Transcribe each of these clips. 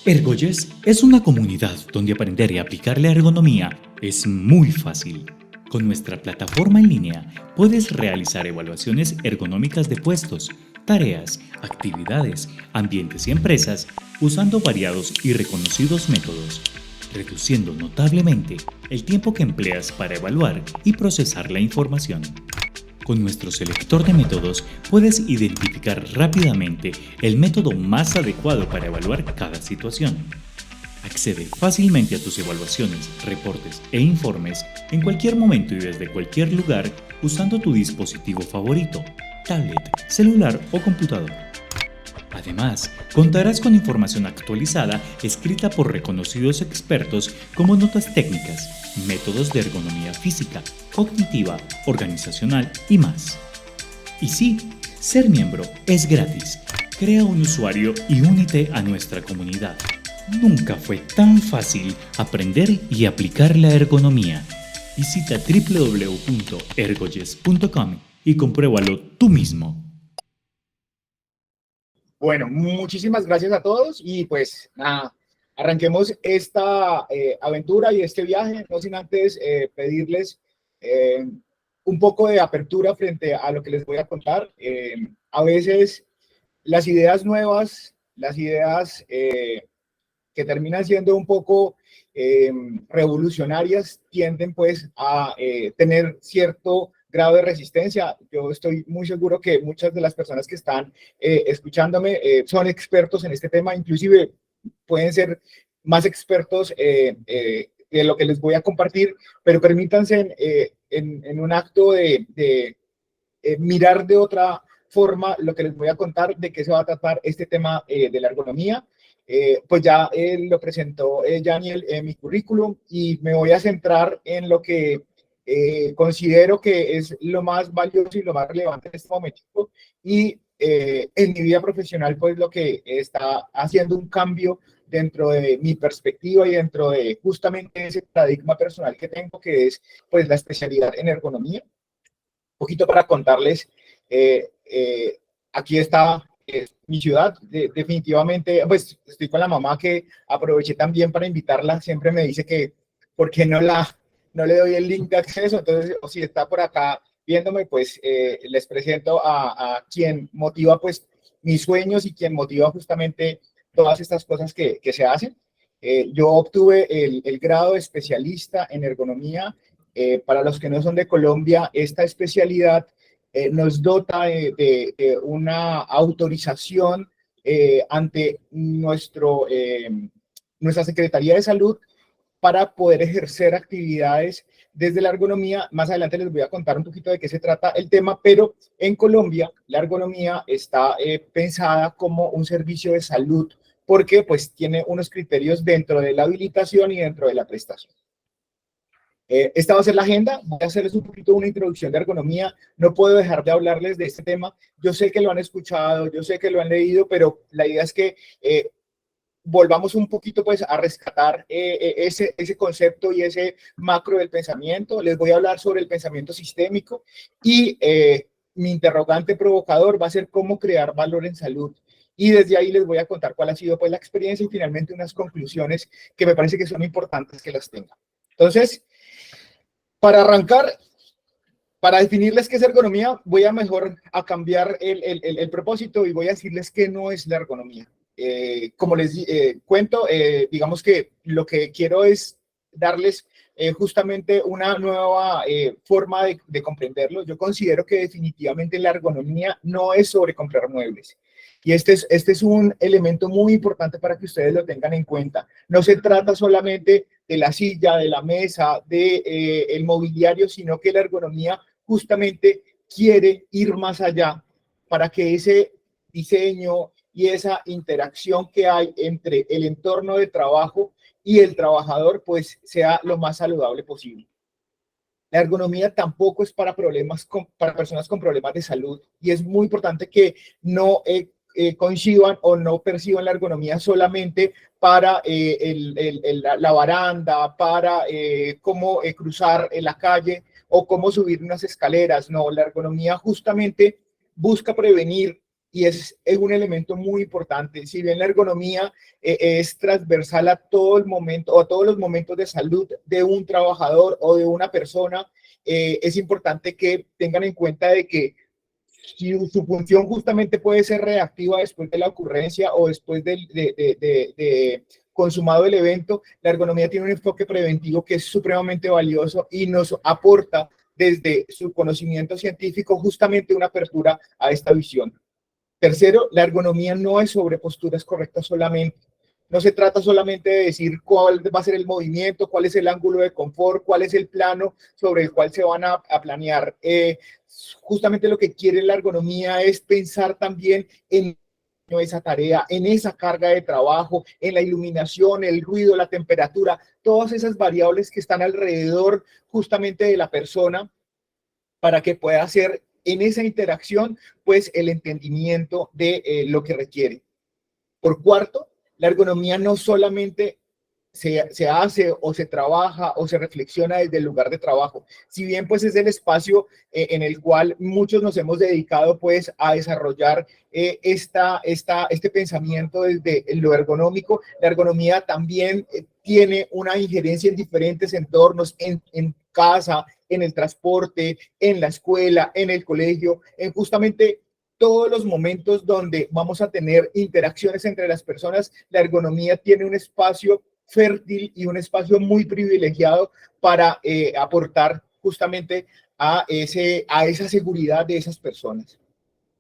Ergoyes es una comunidad donde aprender y aplicar la ergonomía es muy fácil. Con nuestra plataforma en línea puedes realizar evaluaciones ergonómicas de puestos, tareas, actividades, ambientes y empresas usando variados y reconocidos métodos, reduciendo notablemente el tiempo que empleas para evaluar y procesar la información. Con nuestro selector de métodos puedes identificar rápidamente el método más adecuado para evaluar cada situación. Accede fácilmente a tus evaluaciones, reportes e informes en cualquier momento y desde cualquier lugar usando tu dispositivo favorito, tablet, celular o computador. Además, contarás con información actualizada escrita por reconocidos expertos como notas técnicas, métodos de ergonomía física, cognitiva, organizacional y más. Y sí, ser miembro es gratis. Crea un usuario y únete a nuestra comunidad. Nunca fue tan fácil aprender y aplicar la ergonomía. Visita www.ergoyes.com y compruébalo tú mismo. Bueno, muchísimas gracias a todos y pues nada, arranquemos esta aventura y este viaje, no sin antes pedirles un poco de apertura frente a lo que les voy a contar. A veces las ideas nuevas, las ideas que terminan siendo un poco revolucionarias tienden pues a tener cierto grado de resistencia. Yo estoy muy seguro que muchas de las personas que están escuchándome son expertos en este tema, inclusive pueden ser más expertos de lo que les voy a compartir, pero permítanse en un acto de mirar de otra forma lo que les voy a contar, de qué se va a tratar este tema de la ergonomía. Pues ya lo presentó Janiel en mi currículum y me voy a centrar en lo que considero que es lo más valioso y lo más relevante en este momento y en mi vida profesional pues lo que está haciendo un cambio dentro de mi perspectiva y dentro de justamente ese paradigma personal que tengo, que es pues la especialidad en ergonomía. Un poquito para contarles, aquí está mi ciudad, definitivamente, pues estoy con la mamá que aproveché también para invitarla, siempre me dice que, ¿por qué no le doy el link de acceso? Entonces, o si está por acá viéndome, pues les presento a quien motiva pues mis sueños y quien motiva justamente todas estas cosas que se hacen. Yo obtuve el grado de especialista en ergonomía. Para los que no son de Colombia, esta especialidad nos dota de una autorización ante nuestra Secretaría de Salud para poder ejercer actividades desde la ergonomía. Más adelante les voy a contar un poquito de qué se trata el tema, pero en Colombia la ergonomía está pensada como un servicio de salud porque pues tiene unos criterios dentro de la habilitación y dentro de la prestación. Esta va a ser la agenda, voy a hacerles un poquito una introducción de ergonomía, no puedo dejar de hablarles de este tema, yo sé que lo han escuchado, yo sé que lo han leído, pero la idea es que volvamos un poquito pues a rescatar ese concepto y ese macro del pensamiento. Les voy a hablar sobre el pensamiento sistémico y mi interrogante provocador va a ser cómo crear valor en salud. Y desde ahí les voy a contar cuál ha sido pues la experiencia y finalmente unas conclusiones que me parece que son importantes que las tengan. Entonces, para arrancar, para definirles qué es ergonomía, voy a cambiar el propósito y voy a decirles qué no es la ergonomía. Como les cuento, digamos que lo que quiero es darles justamente una nueva forma de comprenderlo. Yo considero que definitivamente la ergonomía no es sobre comprar muebles. Y este es un elemento muy importante para que ustedes lo tengan en cuenta. No se trata solamente de la silla, de la mesa, del mobiliario, sino que la ergonomía justamente quiere ir más allá para que ese diseño y esa interacción que hay entre el entorno de trabajo y el trabajador pues sea lo más saludable posible. La ergonomía tampoco es para para personas con problemas de salud y es muy importante que no coincidan o no perciban la ergonomía solamente para la baranda, para cómo cruzar la calle o cómo subir unas escaleras. No, la ergonomía justamente busca prevenir y es un elemento muy importante. Si bien la ergonomía es transversal a todo el momento o a todos los momentos de salud de un trabajador o de una persona, es importante que tengan en cuenta de que si su función justamente puede ser reactiva después de la ocurrencia o después de consumado el evento, la ergonomía tiene un enfoque preventivo que es supremamente valioso y nos aporta desde su conocimiento científico justamente una apertura a esta visión. Tercero, la ergonomía no es sobre posturas correctas solamente. No se trata solamente de decir cuál va a ser el movimiento, cuál es el ángulo de confort, cuál es el plano sobre el cual se van a planear. Justamente lo que quiere la ergonomía es pensar también en esa tarea, en esa carga de trabajo, en la iluminación, el ruido, la temperatura, todas esas variables que están alrededor justamente de la persona para que pueda hacer en esa interacción pues el entendimiento de lo que requiere. Por cuarto, la ergonomía no solamente se hace o se trabaja o se reflexiona desde el lugar de trabajo. Si bien pues es el espacio en el cual muchos nos hemos dedicado pues a desarrollar este pensamiento desde lo ergonómico, la ergonomía también tiene una injerencia en diferentes entornos, en casa, en el transporte, en la escuela, en el colegio, en justamente todos los momentos donde vamos a tener interacciones entre las personas. La ergonomía tiene un espacio fértil y un espacio muy privilegiado para aportar justamente a esa seguridad de esas personas.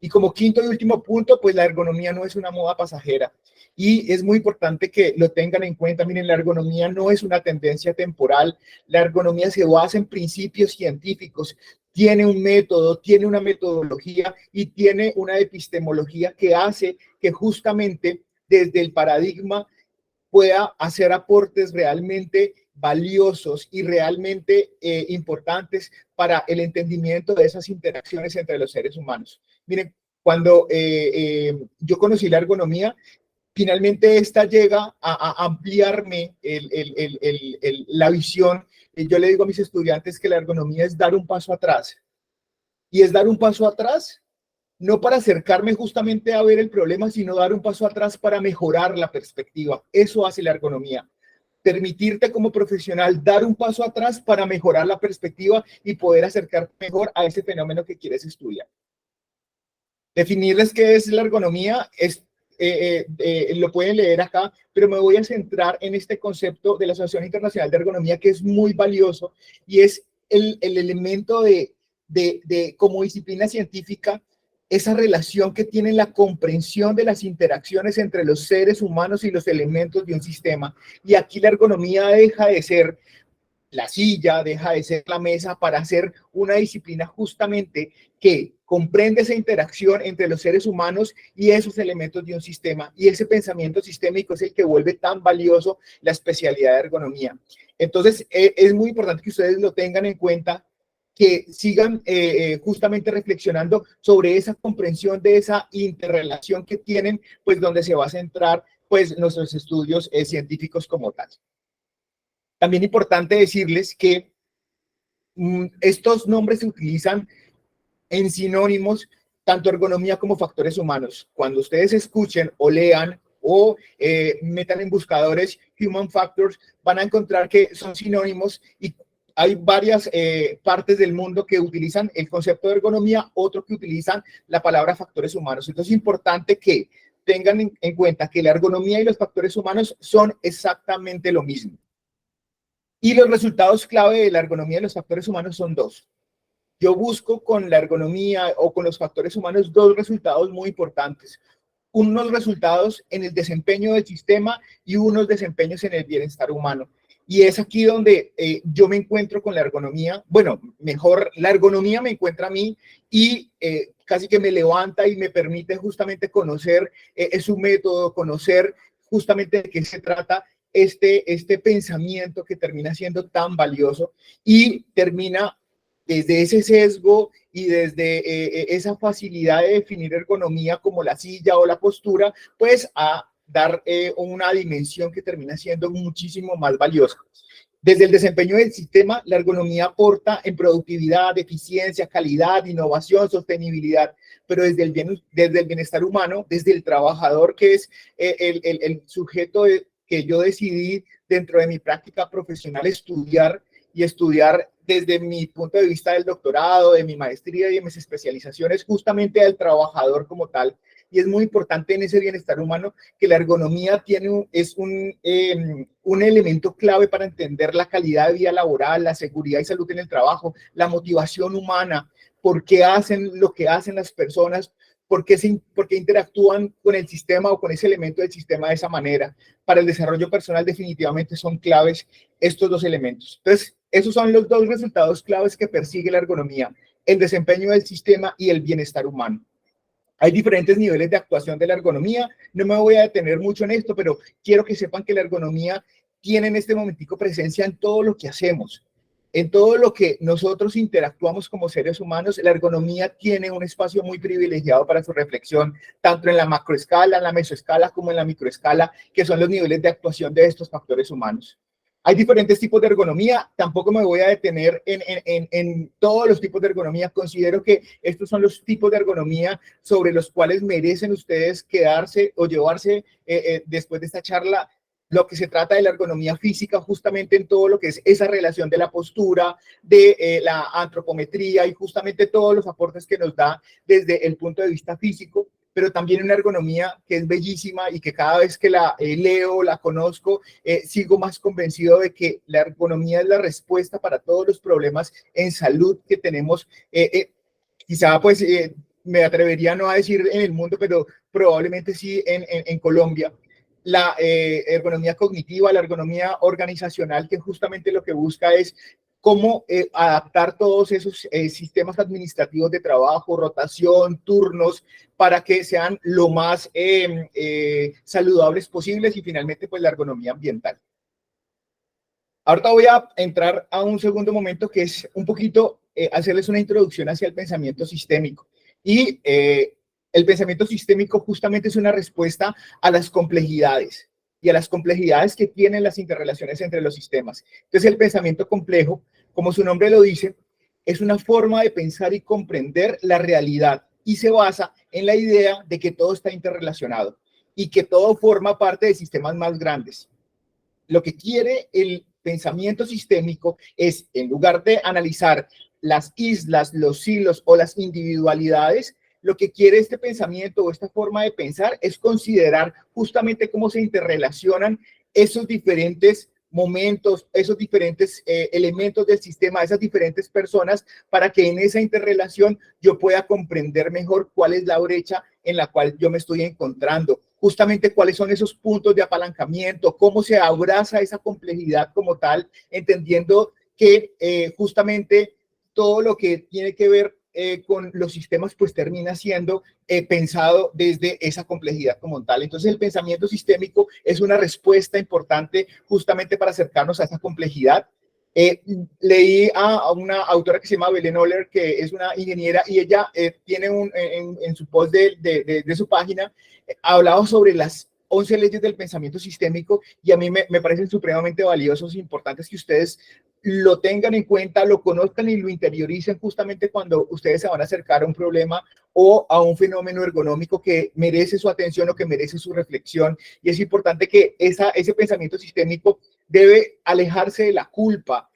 Y como quinto y último punto, pues la ergonomía no es una moda pasajera y es muy importante que lo tengan en cuenta. Miren, la ergonomía no es una tendencia temporal, la ergonomía se basa en principios científicos, tiene un método, tiene una metodología y tiene una epistemología que hace que justamente desde el paradigma pueda hacer aportes realmente valiosos y realmente importantes para el entendimiento de esas interacciones entre los seres humanos. Miren, cuando yo conocí la ergonomía, finalmente esta llega a ampliarme la visión. Yo le digo a mis estudiantes que la ergonomía es dar un paso atrás. Y es dar un paso atrás no para acercarme justamente a ver el problema, sino dar un paso atrás para mejorar la perspectiva. Eso hace la ergonomía. Permitirte como profesional dar un paso atrás para mejorar la perspectiva y poder acercarte mejor a ese fenómeno que quieres estudiar. Definirles qué es la ergonomía lo pueden leer acá, pero me voy a centrar en este concepto de la Asociación Internacional de Ergonomía que es muy valioso y es el elemento como disciplina científica, esa relación que tiene la comprensión de las interacciones entre los seres humanos y los elementos de un sistema. Y aquí la ergonomía deja de ser la silla, deja de ser la mesa para ser una disciplina justamente que comprende esa interacción entre los seres humanos y esos elementos de un sistema. Y ese pensamiento sistémico es el que vuelve tan valioso la especialidad de ergonomía. Entonces, es muy importante que ustedes lo tengan en cuenta, que sigan justamente reflexionando sobre esa comprensión de esa interrelación que tienen, pues donde se va a centrar pues nuestros estudios científicos como tal. También importante decirles que estos nombres se utilizan en sinónimos, tanto ergonomía como factores humanos. Cuando ustedes escuchen o lean o metan en buscadores human factors, van a encontrar que son sinónimos y hay varias partes del mundo que utilizan el concepto de ergonomía, otros que utilizan la palabra factores humanos. Entonces es importante que tengan en cuenta que la ergonomía y los factores humanos son exactamente lo mismo. Y los resultados clave de la ergonomía de los factores humanos son dos. Yo busco con la ergonomía o con los factores humanos dos resultados muy importantes. Unos resultados en el desempeño del sistema y unos desempeños en el bienestar humano. Y es aquí donde yo me encuentro con la ergonomía. Bueno, mejor, la ergonomía me encuentra a mí y casi que me levanta y me permite justamente conocer su método, conocer justamente de qué se trata este pensamiento que termina siendo tan valioso y termina desde ese sesgo y desde esa facilidad de definir ergonomía como la silla o la postura, pues a dar una dimensión que termina siendo muchísimo más valiosa. Desde el desempeño del sistema, la ergonomía aporta en productividad, eficiencia, calidad, innovación, sostenibilidad. pero desde el bienestar humano, desde el trabajador, que es el sujeto que yo decidí dentro de mi práctica profesional estudiar, y estudiar desde mi punto de vista del doctorado, de mi maestría y de mis especializaciones, justamente al trabajador como tal. Y es muy importante en ese bienestar humano que la ergonomía es un elemento clave para entender la calidad de vida laboral, la seguridad y salud en el trabajo, la motivación humana, por qué hacen lo que hacen las personas, por qué interactúan con el sistema o con ese elemento del sistema de esa manera. Para el desarrollo personal definitivamente son claves estos dos elementos. Entonces, esos son los dos resultados claves que persigue la ergonomía: el desempeño del sistema y el bienestar humano. Hay diferentes niveles de actuación de la ergonomía. No me voy a detener mucho en esto, pero quiero que sepan que la ergonomía tiene en este momentico presencia en todo lo que hacemos. En todo lo que nosotros interactuamos como seres humanos, la ergonomía tiene un espacio muy privilegiado para su reflexión, tanto en la macroescala, en la mesoescala, como en la microescala, que son los niveles de actuación de estos factores humanos. Hay diferentes tipos de ergonomía, tampoco me voy a detener en todos los tipos de ergonomía. Considero que estos son los tipos de ergonomía sobre los cuales merecen ustedes quedarse o llevarse después de esta charla. Lo que se trata de la ergonomía física, justamente en todo lo que es esa relación de la postura, de la antropometría y justamente todos los aportes que nos da desde el punto de vista físico, pero también una ergonomía que es bellísima y que cada vez que la leo, la conozco, sigo más convencido de que la ergonomía es la respuesta para todos los problemas en salud que tenemos. Quizá pues me atrevería no a decir en el mundo, pero probablemente sí en Colombia. La ergonomía cognitiva, la ergonomía organizacional, que justamente lo que busca es cómo adaptar todos esos sistemas administrativos de trabajo, rotación, turnos, para que sean lo más saludables posibles, y finalmente pues la ergonomía ambiental. Ahorita voy a entrar a un segundo momento que es un poquito hacerles una introducción hacia el pensamiento sistémico. Y el pensamiento sistémico justamente es una respuesta a las complejidades y a las complejidades que tienen las interrelaciones entre los sistemas. Entonces, el pensamiento complejo, como su nombre lo dice, es una forma de pensar y comprender la realidad, y se basa en la idea de que todo está interrelacionado y que todo forma parte de sistemas más grandes. Lo que quiere el pensamiento sistémico es, en lugar de analizar las islas, los hilos o las individualidades, lo que quiere este pensamiento o esta forma de pensar es considerar justamente cómo se interrelacionan esos diferentes momentos, esos diferentes elementos del sistema, esas diferentes personas, para que en esa interrelación yo pueda comprender mejor cuál es la brecha en la cual yo me estoy encontrando, justamente cuáles son esos puntos de apalancamiento, cómo se abraza esa complejidad como tal, entendiendo que justamente todo lo que tiene que ver con los sistemas pues termina siendo pensado desde esa complejidad como tal. Entonces el pensamiento sistémico es una respuesta importante justamente para acercarnos a esa complejidad. Leí a una autora que se llama Belén Oller, que es una ingeniera, y ella tiene en su post de su página, hablado sobre las 11 leyes del pensamiento sistémico, y a mí me parecen supremamente valiosos e importantes que ustedes lo tengan en cuenta, lo conozcan y lo interioricen justamente cuando ustedes se van a acercar a un problema o a un fenómeno ergonómico que merece su atención o que merece su reflexión. Y es importante que ese pensamiento sistémico debe alejarse de la culpa.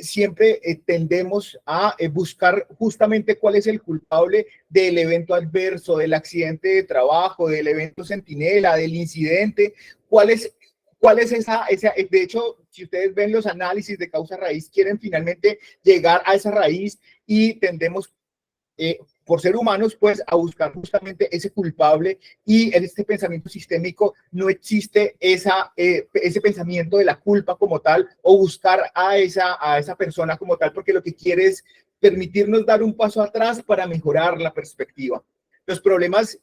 Siempre tendemos a buscar justamente cuál es el culpable del evento adverso, del accidente de trabajo, del evento centinela, del incidente. ¿Cuál es esa? De hecho, si ustedes ven los análisis de causa-raíz, quieren finalmente llegar a esa raíz, y tendemos, por ser humanos, pues a buscar justamente ese culpable, y en este pensamiento sistémico no existe ese pensamiento de la culpa como tal, o buscar a esa persona como tal, porque lo que quiere es permitirnos dar un paso atrás para mejorar la perspectiva. Los problemas,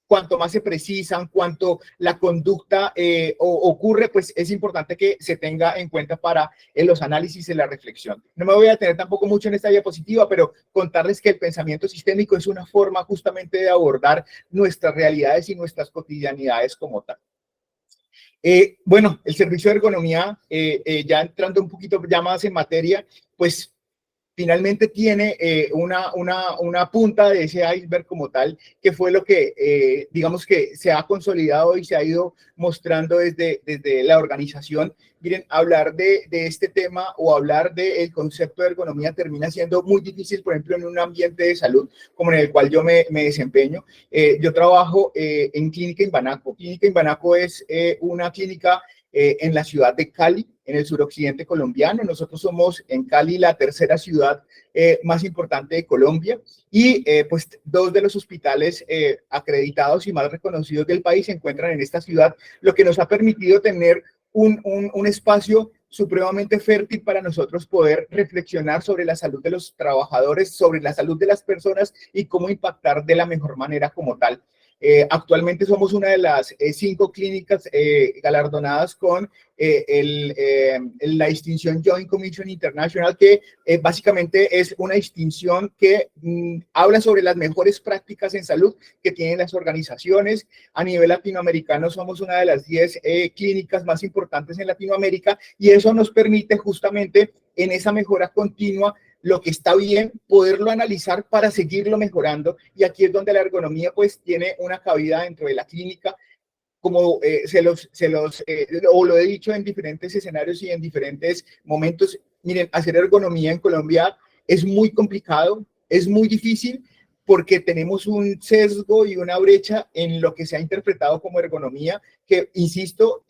cuanto más se precisan, cuanto la conducta ocurre, pues es importante que se tenga en cuenta para los análisis y la reflexión. No me voy a detener tampoco mucho en esta diapositiva, pero contarles que el pensamiento sistémico es una forma justamente de abordar nuestras realidades y nuestras cotidianidades como tal. Bueno, el servicio de ergonomía, ya entrando un poquito ya más en materia, pues finalmente tiene una punta de ese iceberg como tal, que fue lo que, digamos que se ha consolidado y se ha ido mostrando desde la organización. Miren, hablar de este tema o hablar del concepto de ergonomía termina siendo muy difícil, por ejemplo, en un ambiente de salud como en el cual yo me desempeño. Yo trabajo en Clínica Imbanaco. Clínica Imbanaco es una clínica en la ciudad de Cali, en el suroccidente colombiano. Nosotros somos en Cali la tercera ciudad más importante de Colombia y pues dos de los hospitales acreditados y más reconocidos del país se encuentran en esta ciudad, lo que nos ha permitido tener un espacio supremamente fértil para nosotros poder reflexionar sobre la salud de los trabajadores, sobre la salud de las personas y cómo impactar de la mejor manera como tal. Actualmente somos una de las 5 clínicas galardonadas con la distinción Joint Commission International, que básicamente es una distinción que habla sobre las mejores prácticas en salud que tienen las organizaciones. A nivel latinoamericano somos una de las 10 clínicas más importantes en Latinoamérica y eso nos permite justamente en esa mejora continua lo que está bien, poderlo analizar para seguirlo mejorando. Y aquí es donde la ergonomía pues tiene una cabida dentro de la clínica, como o lo he dicho en diferentes escenarios y en diferentes momentos. Miren, hacer ergonomía en Colombia es muy complicado, es muy difícil, porque tenemos un sesgo y una brecha en lo que se ha interpretado como ergonomía, que, insisto,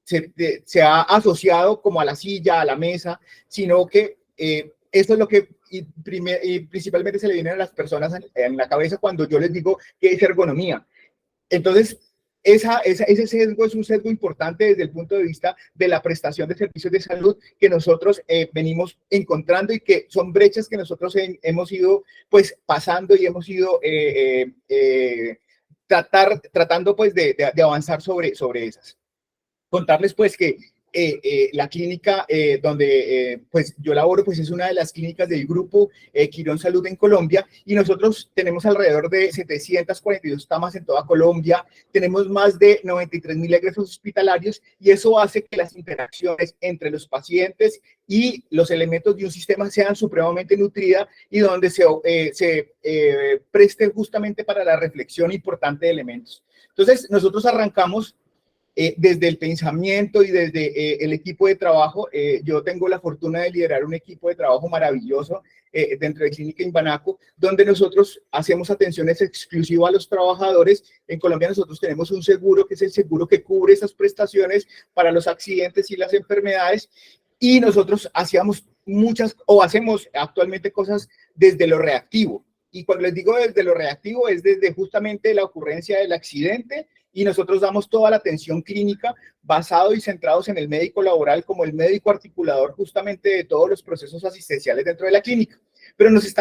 se ha asociado como a la silla, a la mesa, sino que esto es lo que principalmente se le viene a las personas en la cabeza cuando yo les digo que es ergonomía. Entonces, ese sesgo es un sesgo importante desde el punto de vista de la prestación de servicios de salud que nosotros venimos encontrando y que son brechas que nosotros hemos ido pues pasando y hemos ido tratando pues de avanzar sobre esas. Contarles pues que la clínica donde pues yo laboro pues es una de las clínicas del grupo Quirón Salud en Colombia y nosotros tenemos alrededor de 742 camas en toda Colombia, tenemos más de 93.000 egresos hospitalarios y eso hace que las interacciones entre los pacientes y los elementos de un sistema sean supremamente nutridas y donde se preste justamente para la reflexión importante de elementos. Entonces nosotros arrancamos desde el pensamiento y desde el equipo de trabajo. Yo tengo la fortuna de liderar un equipo de trabajo maravilloso dentro de Clínica Imbanaco, donde nosotros hacemos atenciones exclusivas a los trabajadores. En Colombia nosotros tenemos un seguro que es el seguro que cubre esas prestaciones para los accidentes y las enfermedades, y nosotros hacemos actualmente cosas desde lo reactivo. Y cuando les digo desde lo reactivo es desde justamente la ocurrencia del accidente, y nosotros damos toda la atención clínica basado y centrados en el médico laboral como el médico articulador justamente de todos los procesos asistenciales dentro de la clínica. Pero nos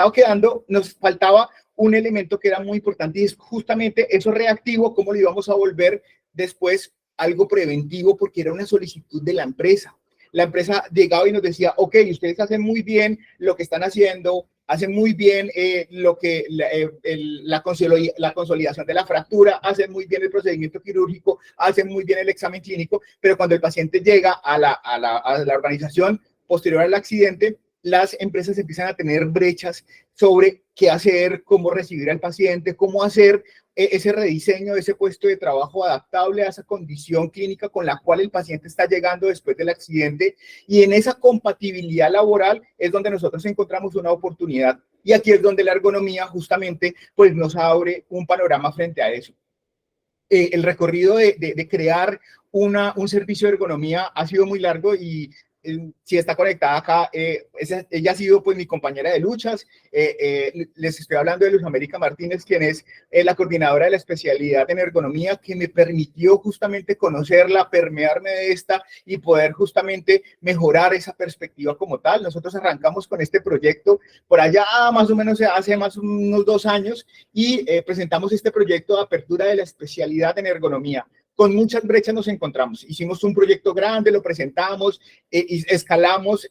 faltaba un elemento que era muy importante y es justamente eso reactivo, cómo lo íbamos a volver después algo preventivo, porque era una solicitud de la empresa. La empresa llegaba y nos decía, ok, ustedes hacen muy bien lo que están haciendo, hacen muy bien la consolidación de la fractura, hacen muy bien el procedimiento quirúrgico, hacen muy bien el examen clínico, pero cuando el paciente llega a la organización posterior al accidente, las empresas empiezan a tener brechas sobre qué hacer, cómo recibir al paciente, cómo hacer ese rediseño de ese puesto de trabajo adaptable a esa condición clínica con la cual el paciente está llegando después del accidente. Y en esa compatibilidad laboral es donde nosotros encontramos una oportunidad. Y aquí es donde la ergonomía justamente pues nos abre un panorama frente a eso. El recorrido de crear un servicio de ergonomía ha sido muy largo y si está conectada acá, ella ha sido pues mi compañera de luchas. Les estoy hablando de Luz América Martínez, quien es la coordinadora de la especialidad en ergonomía, que me permitió justamente conocerla, permearme de esta y poder justamente mejorar esa perspectiva como tal. Nosotros arrancamos con este proyecto por allá más o menos hace más unos 2 años y presentamos este proyecto de apertura de la especialidad en ergonomía. Con muchas brechas nos encontramos. Hicimos un proyecto grande, lo presentamos, y escalamos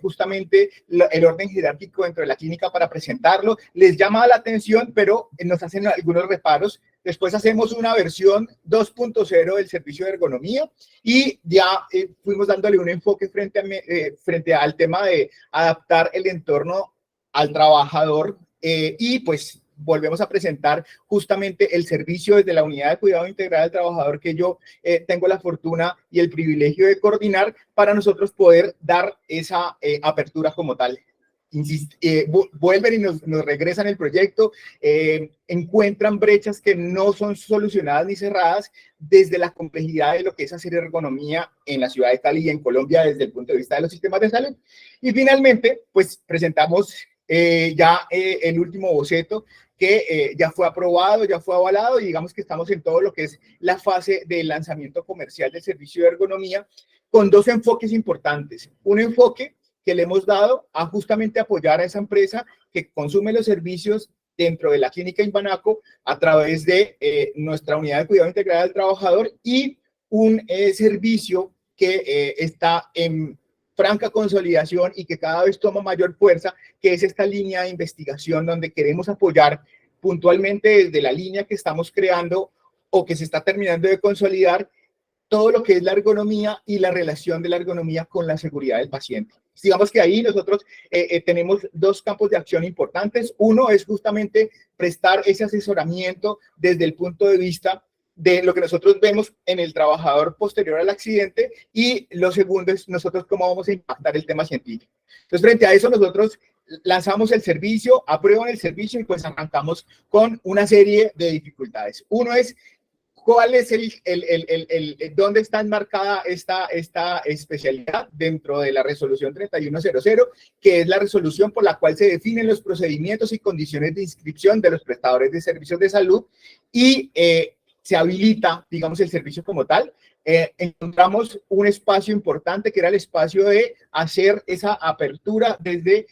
justamente el orden jerárquico dentro de la clínica para presentarlo. Les llama la atención, pero nos hacen algunos reparos. después hacemos una versión 2.0 del servicio de ergonomía y ya fuimos dándole un enfoque frente al tema de adaptar el entorno al trabajador y pues volvemos a presentar justamente el servicio desde la unidad de cuidado integral del trabajador que yo tengo la fortuna y el privilegio de coordinar para nosotros poder dar esa apertura como tal. Vuelven y nos regresan el proyecto, encuentran brechas que no son solucionadas ni cerradas desde la complejidad de lo que es hacer ergonomía en la ciudad de Cali y en Colombia desde el punto de vista de los sistemas de salud. Y finalmente, pues presentamos el último boceto que ya fue aprobado, ya fue avalado y digamos que estamos en todo lo que es la fase del lanzamiento comercial del servicio de ergonomía con dos enfoques importantes. Un enfoque que le hemos dado a justamente apoyar a esa empresa que consume los servicios dentro de la clínica Inbanaco a través de nuestra unidad de cuidado integral del trabajador y un servicio que está en franca consolidación y que cada vez toma mayor fuerza, que es esta línea de investigación donde queremos apoyar puntualmente desde la línea que estamos creando o que se está terminando de consolidar todo lo que es la ergonomía y la relación de la ergonomía con la seguridad del paciente. Digamos que ahí nosotros tenemos dos campos de acción importantes. Uno es justamente prestar ese asesoramiento desde el punto de vista de lo que nosotros vemos en el trabajador posterior al accidente y lo segundo es nosotros cómo vamos a impactar el tema científico. Entonces, frente a eso, nosotros lanzamos el servicio, aprueban el servicio y pues arrancamos con una serie de dificultades. Uno es ¿cuál es dónde está enmarcada esta especialidad dentro de la resolución 3100, que es la resolución por la cual se definen los procedimientos y condiciones de inscripción de los prestadores de servicios de salud y se habilita, digamos, el servicio como tal? Encontramos un espacio importante que era el espacio de hacer esa apertura desde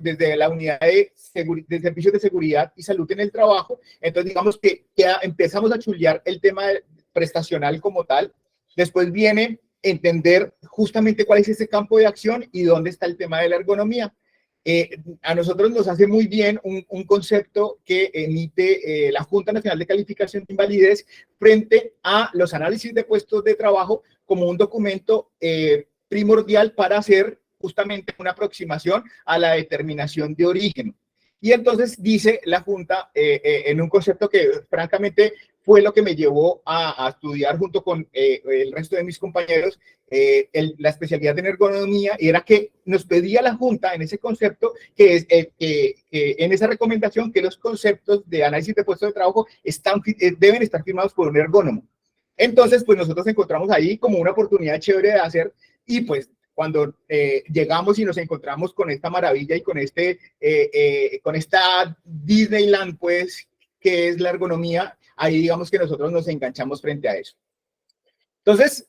desde la unidad de servicios de seguridad y salud en el trabajo. Entonces, digamos que ya empezamos a chulear el tema prestacional como tal. Después viene entender justamente cuál es ese campo de acción y dónde está el tema de la ergonomía. A nosotros nos hace muy bien un concepto que emite la Junta Nacional de Calificación de Invalidez frente a los análisis de puestos de trabajo como un documento primordial para hacer justamente una aproximación a la determinación de origen. Y entonces dice la Junta en un concepto que francamente fue lo que me llevó a estudiar junto con el resto de mis compañeros la especialidad en ergonomía, y era que nos pedía la Junta en ese concepto, en esa recomendación, que los conceptos de análisis de puestos de trabajo deben estar firmados por un ergónomo. Entonces, pues nosotros encontramos ahí como una oportunidad chévere de hacer, y pues cuando llegamos y nos encontramos con esta maravilla y con esta Disneyland, pues, que es la ergonomía, ahí digamos que nosotros nos enganchamos frente a eso. Entonces,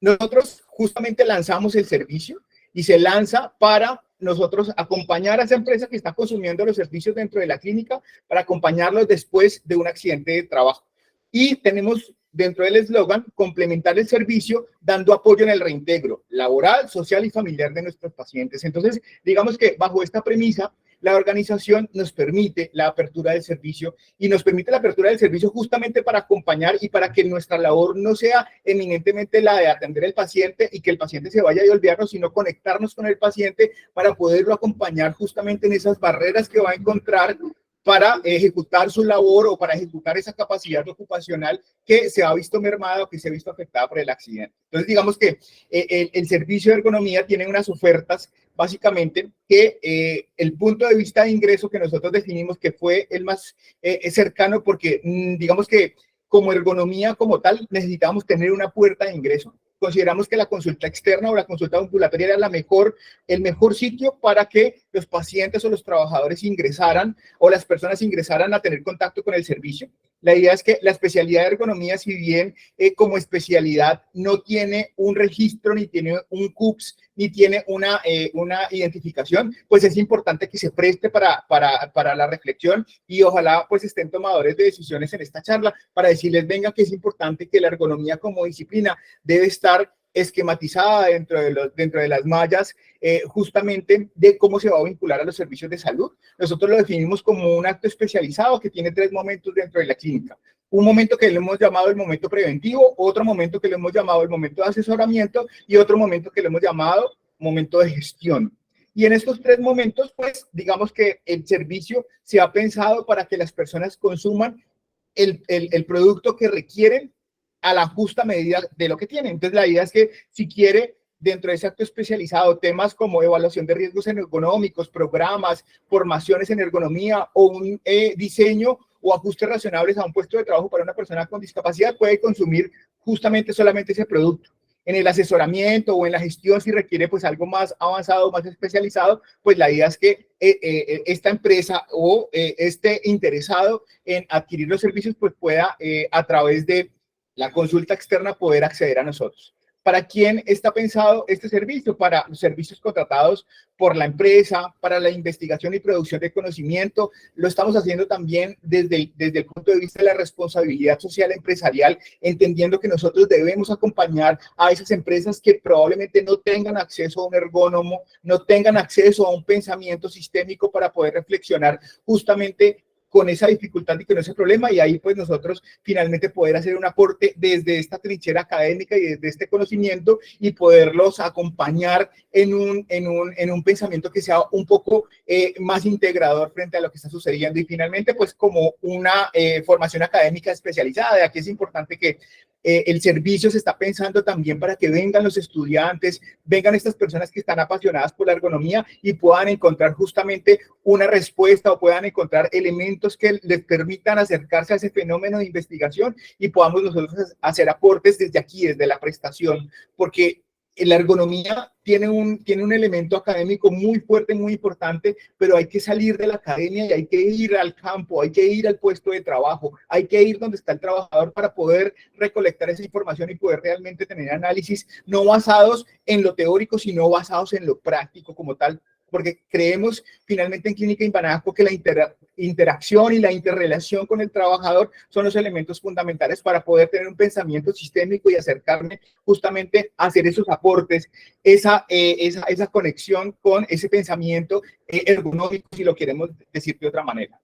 nosotros justamente lanzamos el servicio y se lanza para nosotros acompañar a esa empresa que está consumiendo los servicios dentro de la clínica, para acompañarlos después de un accidente de trabajo. Y tenemos dentro del eslogan, complementar el servicio dando apoyo en el reintegro laboral, social y familiar de nuestros pacientes. Entonces, digamos que bajo esta premisa, la organización nos permite la apertura del servicio, y nos permite la apertura del servicio justamente para acompañar y para que nuestra labor no sea eminentemente la de atender al paciente y que el paciente se vaya y olvidarnos, sino conectarnos con el paciente para poderlo acompañar justamente en esas barreras que va a encontrar para ejecutar su labor o para ejecutar esa capacidad ocupacional que se ha visto mermada o que se ha visto afectada por el accidente. Entonces, digamos que el servicio de ergonomía tiene unas ofertas, básicamente, que el punto de vista de ingreso que nosotros definimos que fue el más cercano, porque digamos que como ergonomía como tal necesitábamos tener una puerta de ingreso. Consideramos que la consulta externa o la consulta ambulatoria era el mejor sitio para que los pacientes o los trabajadores ingresaran, o las personas ingresaran a tener contacto con el servicio. La idea es que la especialidad de ergonomía, si bien como especialidad no tiene un registro, ni tiene un CUPS, ni tiene una identificación, pues es importante que se preste para la reflexión, y ojalá pues estén tomadores de decisiones en esta charla para decirles, venga, que es importante que la ergonomía como disciplina debe estar esquematizada dentro de las mallas justamente de cómo se va a vincular a los servicios de salud. Nosotros lo definimos como un acto especializado que tiene 3 momentos dentro de la clínica. Un momento que le hemos llamado el momento preventivo, otro momento que le hemos llamado el momento de asesoramiento y otro momento que le hemos llamado momento de gestión. Y en estos 3 momentos, pues, digamos que el servicio se ha pensado para que las personas consuman el producto que requieren a la justa medida de lo que tienen. Entonces, la idea es que si quiere, dentro de ese acto especializado, temas como evaluación de riesgos ergonómicos, programas, formaciones en ergonomía o un diseño o ajustes razonables a un puesto de trabajo para una persona con discapacidad, puede consumir justamente solamente ese producto. En el asesoramiento o en la gestión, si requiere pues algo más avanzado, más especializado, pues la idea es que esta empresa o este interesado en adquirir los servicios pues pueda a través de la consulta externa poder acceder a nosotros. ¿Para quién está pensado este servicio? Para los servicios contratados por la empresa, para la investigación y producción de conocimiento. Lo estamos haciendo también desde el punto de vista de la responsabilidad social empresarial, entendiendo que nosotros debemos acompañar a esas empresas que probablemente no tengan acceso a un ergónomo, no tengan acceso a un pensamiento sistémico para poder reflexionar justamente con esa dificultad y con ese problema, y ahí pues nosotros finalmente poder hacer un aporte desde esta trinchera académica y desde este conocimiento y poderlos acompañar en un pensamiento que sea un poco más integrador frente a lo que está sucediendo. Y finalmente pues como una formación académica especializada. De aquí es importante que el servicio se está pensando también para que vengan los estudiantes, vengan estas personas que están apasionadas por la ergonomía y puedan encontrar justamente una respuesta o puedan encontrar elementos que les permitan acercarse a ese fenómeno de investigación y podamos nosotros hacer aportes desde aquí, desde la prestación, porque la ergonomía tiene un elemento académico muy fuerte, muy importante, pero hay que salir de la academia y hay que ir al campo, hay que ir al puesto de trabajo, hay que ir donde está el trabajador para poder recolectar esa información y poder realmente tener análisis no basados en lo teórico, sino basados en lo práctico como tal, porque creemos finalmente en Clínica Imbanaco que la interacción y la interrelación con el trabajador son los elementos fundamentales para poder tener un pensamiento sistémico y acercarme justamente a hacer esos aportes, esa conexión con ese pensamiento ergonómico, si lo queremos decir de otra manera.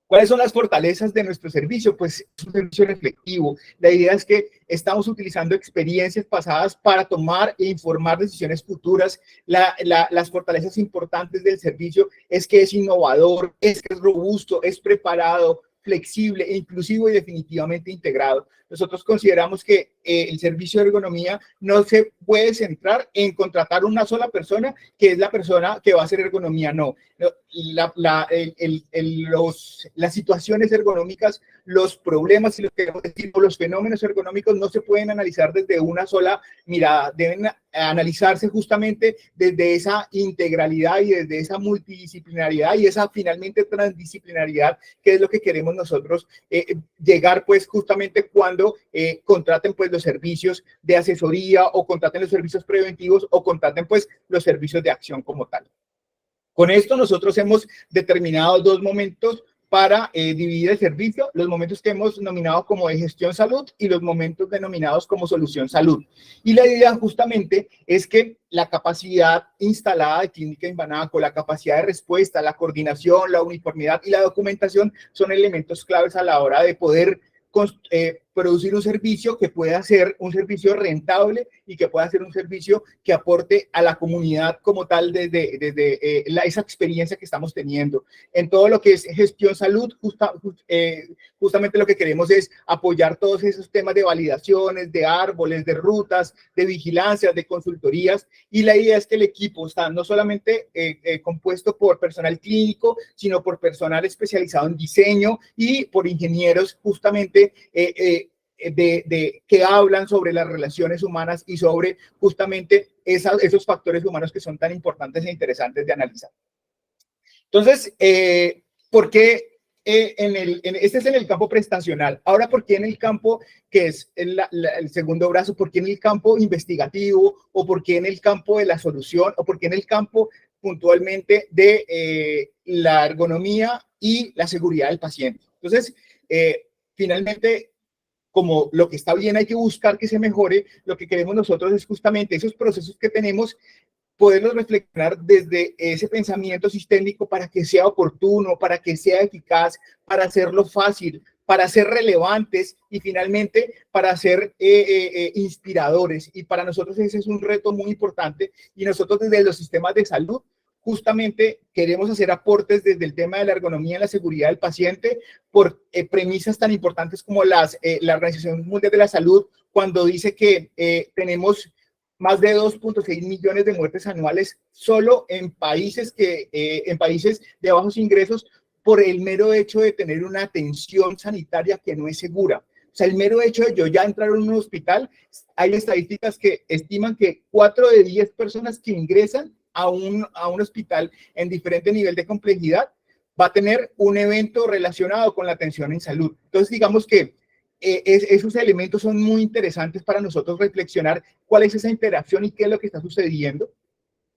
¿Cuáles son las fortalezas de nuestro servicio? Pues es un servicio reflectivo. La idea es que estamos utilizando experiencias pasadas para tomar e informar decisiones futuras. Las fortalezas importantes del servicio es que es innovador, es que es robusto, es preparado, flexible, inclusivo y definitivamente integrado. Nosotros consideramos que el servicio de ergonomía no se puede centrar en contratar una sola persona, que es la persona que va a hacer ergonomía, no. Las situaciones ergonómicas, los problemas, si lo queremos decir, los fenómenos ergonómicos no se pueden analizar desde una sola mirada, deben analizarse justamente desde esa integralidad y desde esa multidisciplinaridad y esa finalmente transdisciplinaridad, que es lo que queremos nosotros llegar pues justamente cuando contraten pues los servicios de asesoría o contraten los servicios preventivos o contraten pues los servicios de acción como tal. Con esto nosotros hemos determinado 2 momentos para dividir el servicio, los momentos que hemos nominado como de gestión salud y los momentos denominados como solución salud. Y la idea justamente es que la capacidad instalada de Clínica Imbanaco, la capacidad de respuesta, la coordinación, la uniformidad y la documentación son elementos claves a la hora de poder producir un servicio que pueda ser un servicio rentable y que pueda ser un servicio que aporte a la comunidad como tal desde esa experiencia que estamos teniendo. En todo lo que es gestión salud, justamente lo que queremos es apoyar todos esos temas de validaciones, de árboles, de rutas, de vigilancias, de consultorías, y la idea es que el equipo está no solamente compuesto por personal clínico, sino por personal especializado en diseño y por ingenieros justamente que hablan sobre las relaciones humanas y sobre justamente esos factores humanos que son tan importantes e interesantes de analizar. Entonces, ¿por qué este es en el campo prestacional? Ahora, ¿por qué en el campo que es el segundo brazo? ¿Por qué en el campo investigativo? ¿O por qué en el campo de la solución? ¿O por qué en el campo puntualmente de la ergonomía y la seguridad del paciente? Entonces, finalmente, como lo que está bien hay que buscar que se mejore, lo que queremos nosotros es justamente esos procesos que tenemos, poderlos reflexionar desde ese pensamiento sistémico para que sea oportuno, para que sea eficaz, para hacerlo fácil, para ser relevantes y finalmente para ser inspiradores. Y para nosotros ese es un reto muy importante y nosotros desde los sistemas de salud justamente queremos hacer aportes desde el tema de la ergonomía y la seguridad del paciente por premisas tan importantes como la Organización Mundial de la Salud, cuando dice que tenemos más de 2.6 millones de muertes anuales solo en países de bajos ingresos por el mero hecho de tener una atención sanitaria que no es segura. O sea, el mero hecho de yo ya entrar en un hospital, hay estadísticas que estiman que 4 de 10 personas que ingresan a un hospital en diferente nivel de complejidad va a tener un evento relacionado con la atención en salud. Entonces, digamos que esos elementos son muy interesantes para nosotros reflexionar cuál es esa interacción y qué es lo que está sucediendo.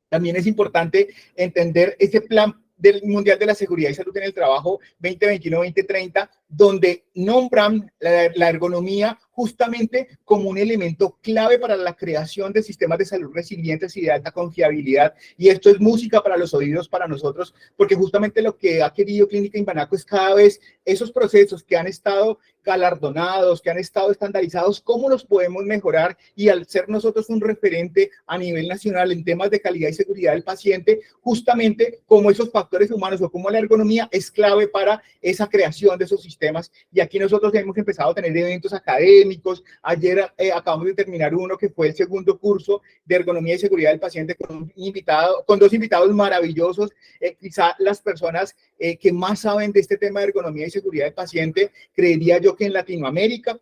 También es importante entender ese plan del Mundial de la Seguridad y Salud en el Trabajo 2021-2030, donde nombran la ergonomía justamente como un elemento clave para la creación de sistemas de salud resilientes y de alta confiabilidad. Y esto es música para los oídos para nosotros, porque justamente lo que ha querido Clínica Imbanaco es cada vez esos procesos que han estado galardonados, que han estado estandarizados, cómo los podemos mejorar y al ser nosotros un referente a nivel nacional en temas de calidad y seguridad del paciente, justamente como esos factores humanos o como la ergonomía es clave para esa creación de esos sistemas. Y aquí nosotros hemos empezado a tener eventos académicos. Ayer acabamos de terminar uno que fue el segundo curso de ergonomía y seguridad del paciente con dos invitados maravillosos, quizá las personas que más saben de este tema de ergonomía y seguridad del paciente, creería yo que en Latinoamérica.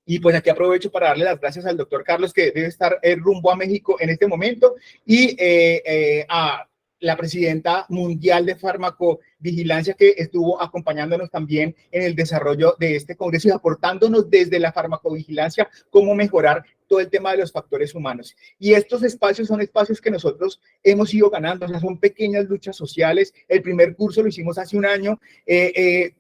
Y pues aquí aprovecho para darle las gracias al doctor Carlos, que debe estar rumbo a México en este momento, y a la presidenta mundial de farmacovigilancia, que estuvo acompañándonos también en el desarrollo de este congreso y aportándonos desde la farmacovigilancia cómo mejorar todo el tema de los factores humanos. Y estos espacios son espacios que nosotros hemos ido ganando, o sea, son pequeñas luchas sociales. El primer curso lo hicimos hace un año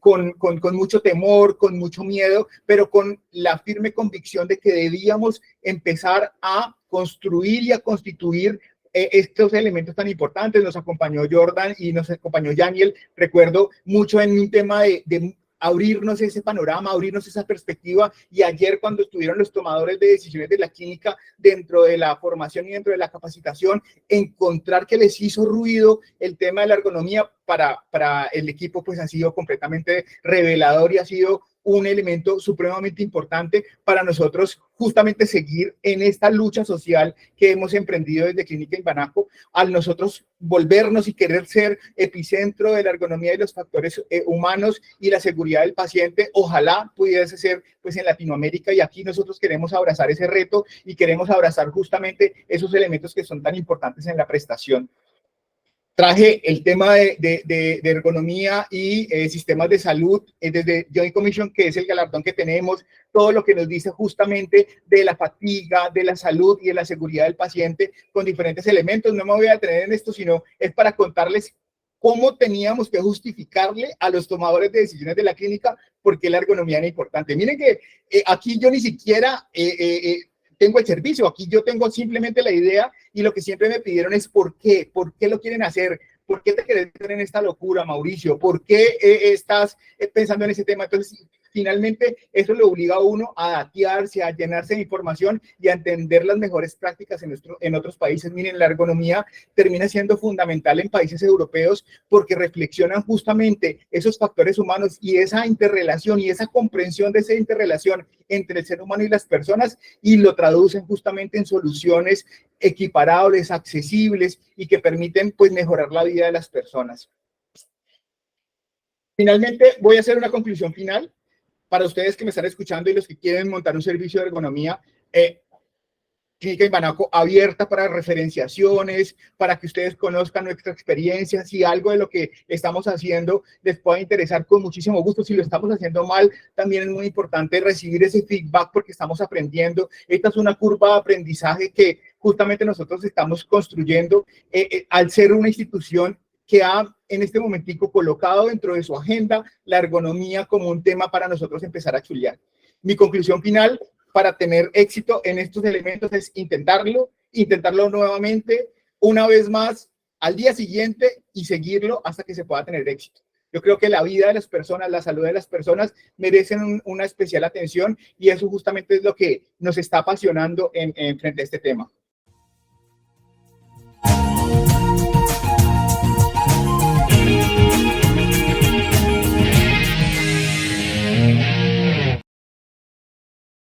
con mucho temor, con mucho miedo, pero con la firme convicción de que debíamos empezar a construir y a constituir estos elementos tan importantes. Nos acompañó Jordan y nos acompañó Daniel. Recuerdo mucho en un tema de abrirnos ese panorama, abrirnos esa perspectiva. Y ayer cuando estuvieron los tomadores de decisiones de la clínica dentro de la formación y dentro de la capacitación, encontrar que les hizo ruido el tema de la ergonomía para el equipo, pues ha sido completamente revelador y ha sido un elemento supremamente importante para nosotros justamente seguir en esta lucha social que hemos emprendido desde Clínica Imbanaco, al nosotros volvernos y querer ser epicentro de la ergonomía y los factores humanos y la seguridad del paciente. Ojalá pudiese ser pues en Latinoamérica, y aquí nosotros queremos abrazar ese reto y queremos abrazar justamente esos elementos que son tan importantes en la prestación. Traje el tema de ergonomía y sistemas de salud desde Joint Commission, que es el galardón que tenemos, todo lo que nos dice justamente de la fatiga, de la salud y de la seguridad del paciente con diferentes elementos. No me voy a detener en esto, sino es para contarles cómo teníamos que justificarle a los tomadores de decisiones de la clínica por qué la ergonomía era importante. Miren que aquí yo ni siquiera tengo el servicio, aquí yo tengo simplemente la idea, y lo que siempre me pidieron es ¿por qué lo quieren hacer? ¿Por qué te querés meter en esta locura, Mauricio? ¿Por qué estás pensando en ese tema? Entonces, finalmente, eso le obliga a uno a datearse, a llenarse de información y a entender las mejores prácticas en otros países. Miren, la ergonomía termina siendo fundamental en países europeos porque reflexionan justamente esos factores humanos y esa interrelación y esa comprensión de esa interrelación entre el ser humano y las personas, y lo traducen justamente en soluciones equiparables, accesibles y que permiten pues mejorar la vida de las personas. Finalmente, voy a hacer una conclusión final para ustedes que me están escuchando y los que quieren montar un servicio de ergonomía. Clínica Imbanaco abierta para referenciaciones, para que ustedes conozcan nuestra experiencia. Si algo de lo que estamos haciendo les pueda interesar, con muchísimo gusto. Si lo estamos haciendo mal, también es muy importante recibir ese feedback porque estamos aprendiendo. Esta es una curva de aprendizaje que justamente nosotros estamos construyendo al ser una institución que ha en este momentico colocado dentro de su agenda la ergonomía como un tema para nosotros empezar a chulear. Mi conclusión final para tener éxito en estos elementos es intentarlo nuevamente, una vez más, al día siguiente y seguirlo hasta que se pueda tener éxito. Yo creo que la vida de las personas, la salud de las personas merecen una especial atención y eso justamente es lo que nos está apasionando frente a este tema.